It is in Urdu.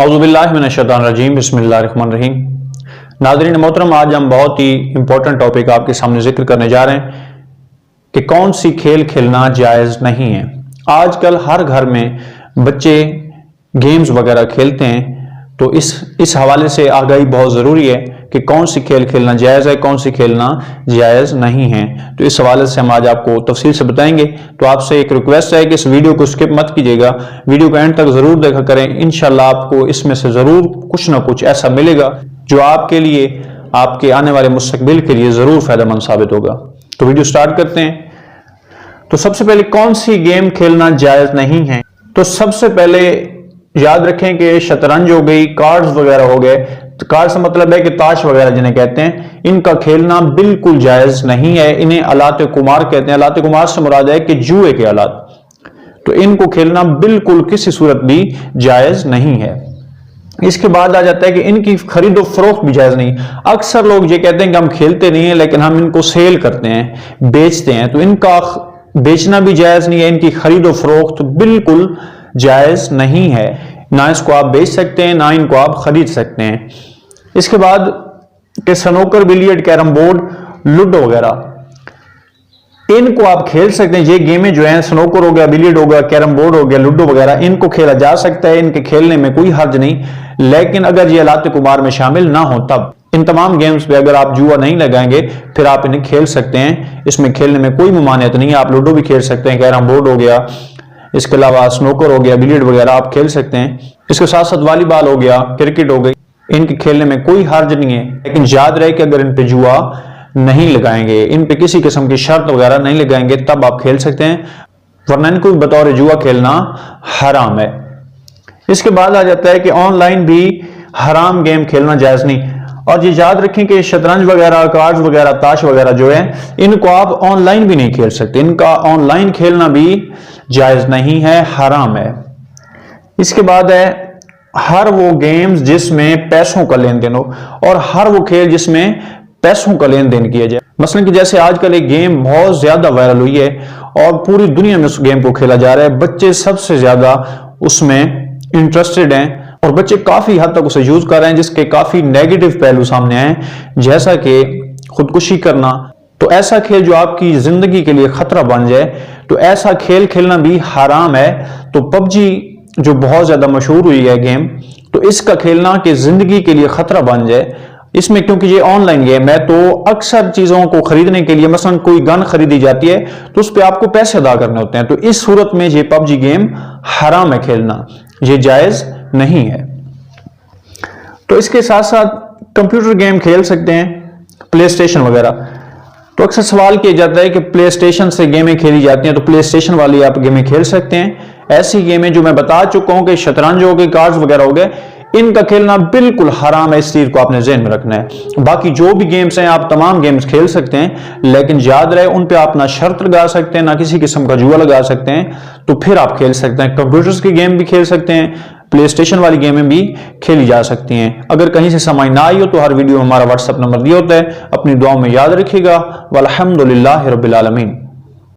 اعوذ باللہ من الشیطان الرجیم، بسم اللہ الرحمن الرحیم۔ ناظرین محترم، آج ہم بہت ہی امپورٹنٹ ٹاپک آپ کے سامنے ذکر کرنے جا رہے ہیں کہ کون سی کھیل کھیلنا جائز نہیں ہے۔ آج کل ہر گھر میں بچے گیمز وغیرہ کھیلتے ہیں، تو اس حوالے سے آگاہی بہت ضروری ہے کہ کون سی کھیل کھیلنا جائز ہے، کون سی کھیلنا جائز نہیں ہے۔ تو اس حوالے سے ہم آج آپ کو تفصیل سے بتائیں گے۔ تو آپ سے ایک ریکویسٹ ہے کہ اس ویڈیو کو سکپ مت کیجیے گا، ویڈیو کو اینڈ تک ضرور دیکھا کریں۔ انشاءاللہ آپ کو اس میں سے ضرور کچھ نہ کچھ ایسا ملے گا جو آپ کے لیے، آپ کے آنے والے مستقبل کے لیے ضرور فائدہ مند ثابت ہوگا۔ تو ویڈیو سٹارٹ کرتے ہیں۔ تو سب سے پہلے کون سی گیم کھیلنا جائز نہیں ہے؟ تو سب سے پہلے یاد رکھیں کہ شطرنج ہو گئی، کارڈز وغیرہ ہو گئے، کارڈ سے مطلب ہے کہ تاش وغیرہ جنہیں کہتے ہیں، ان کا کھیلنا بالکل جائز نہیں ہے۔ انہیں آلات قمار کہتے ہیں۔ آلات قمار سے مراد ہے کہ جوئے کے آلات، تو ان کو کھیلنا بالکل کسی صورت بھی جائز نہیں ہے۔ اس کے بعد آ جاتا ہے کہ ان کی خرید و فروخت بھی جائز نہیں۔ اکثر لوگ یہ کہتے ہیں کہ ہم کھیلتے نہیں ہیں لیکن ہم ان کو سیل کرتے ہیں، بیچتے ہیں، تو ان کا بیچنا بھی جائز نہیں ہے، ان کی خرید و فروخت بالکل جائز نہیں ہے۔ نہ اس کو آپ بیچ سکتے ہیں، نہ ان کو آپ خرید سکتے ہیں۔ اس کے بعد کہ snooker, billiard, carrom board, ludo وغیرہ، ان کو آپ کھیل سکتے ہیں۔ یہ گیمیں جو ہیں، سنوکر ہو گیا، بلیئرڈ ہو گیا، کیرم بورڈ ہو گیا، لوڈو وغیرہ، ان کو کھیلا جا سکتا ہے، ان کے کھیلنے میں کوئی حرج نہیں، لیکن اگر یہ آلات قمار میں شامل نہ ہو تب۔ ان تمام گیمز پہ اگر آپ جوا نہیں لگائیں گے پھر آپ انہیں کھیل سکتے ہیں، اس میں کھیلنے میں کوئی ممانعت نہیں ہے۔ آپ لوڈو بھی کھیل سکتے ہیں، کیرم بورڈ ہو گیا، اس کے علاوہ سنوکر ہو گیا، بلیئرڈ وغیرہ آپ کھیل سکتے ہیں۔ اس کے ساتھ ساتھ والی بال ہو گیا، کرکٹ ہو گئی، ان کے کھیلنے میں کوئی حرج نہیں ہے، لیکن یاد رہے کہ اگر ان پہ جوا نہیں لگائیں گے، ان پہ کسی قسم کی شرط وغیرہ نہیں لگائیں گے تب آپ کھیل سکتے ہیں، ورنہ ان کو بطور جوا کھیلنا حرام ہے۔ اس کے بعد آ جاتا ہے کہ آن لائن بھی حرام گیم کھیلنا جائز نہیں۔ اور یہ یاد رکھیں کہ شطرنج وغیرہ، کارڈز وغیرہ، تاش وغیرہ جو ہے، ان کو آپ آن لائن بھی نہیں کھیل سکتے، ان کا آن لائن کھیلنا بھی جائز نہیں ہے، حرام ہے۔ اس کے بعد ہے ہر وہ گیمز جس میں پیسوں کا لین دین ہو، اور ہر وہ کھیل جس میں پیسوں کا لین دین کیا جائے۔ مثلا کہ جیسے آج کل ایک گیم بہت زیادہ وائرل ہوئی ہے اور پوری دنیا میں اس گیم کو کھیلا جا رہا ہے، بچے سب سے زیادہ اس میں انٹرسٹڈ ہیں اور بچے کافی حد تک اسے یوز کر رہے ہیں، جس کے کافی نیگیٹو پہلو سامنے آئے ہیں، جیسا کہ خودکشی کرنا۔ تو ایسا کھیل جو آپ کی زندگی کے لیے خطرہ بن جائے، تو ایسا کھیل کھیلنا بھی حرام ہے۔ تو پب جی جو بہت زیادہ مشہور ہوئی ہے گیم، تو اس کا کھیلنا کہ زندگی کے لیے خطرہ بن جائے، اس میں کیونکہ یہ آن لائن گیم ہے تو اکثر چیزوں کو خریدنے کے لیے، مثلا کوئی گن خریدی جاتی ہے تو اس پہ آپ کو پیسے ادا کرنے ہوتے ہیں، تو اس صورت میں یہ پب جی گیم حرام ہے کھیلنا، یہ جائز نہیں ہے۔ تو اس کے ساتھ ساتھ کمپیوٹر گیم کھیل سکتے ہیں، پلے اسٹیشن وغیرہ۔ تو اکثر سوال کیا جاتا ہے کہ پلے اسٹیشن سے گیمیں کھیلی جاتی ہیں، تو پلے اسٹیشن والی آپ گیمیں کھیل سکتے ہیں۔ ایسی گیمیں جو میں بتا چکا ہوں کہ شطرنج ہو گئی، کارڈز وغیرہ ہو گئے، ان کا کھیلنا بالکل حرام ہے، اس چیز کو آپ نے ذہن میں رکھنا ہے۔ باقی جو بھی گیمز ہیں آپ تمام گیمز کھیل سکتے ہیں، لیکن یاد رہے ان پہ آپ نہ شرط لگا سکتے ہیں، نہ کسی قسم کا جوا لگا سکتے ہیں، تو پھر آپ کھیل سکتے ہیں۔ کمپیوٹرز کی گیم بھی کھیل سکتے ہیں، پلے اسٹیشن والی گیمیں بھی کھیلی جا سکتی ہیں۔ اگر کہیں سے سمجھ نہ آئی ہو تو ہر ویڈیو میں ہمارا واٹس ایپ نمبر دیا ہوتا ہے، اپنی دعاؤں میں یاد رکھیے گا۔ والحمدللہ رب العالمین۔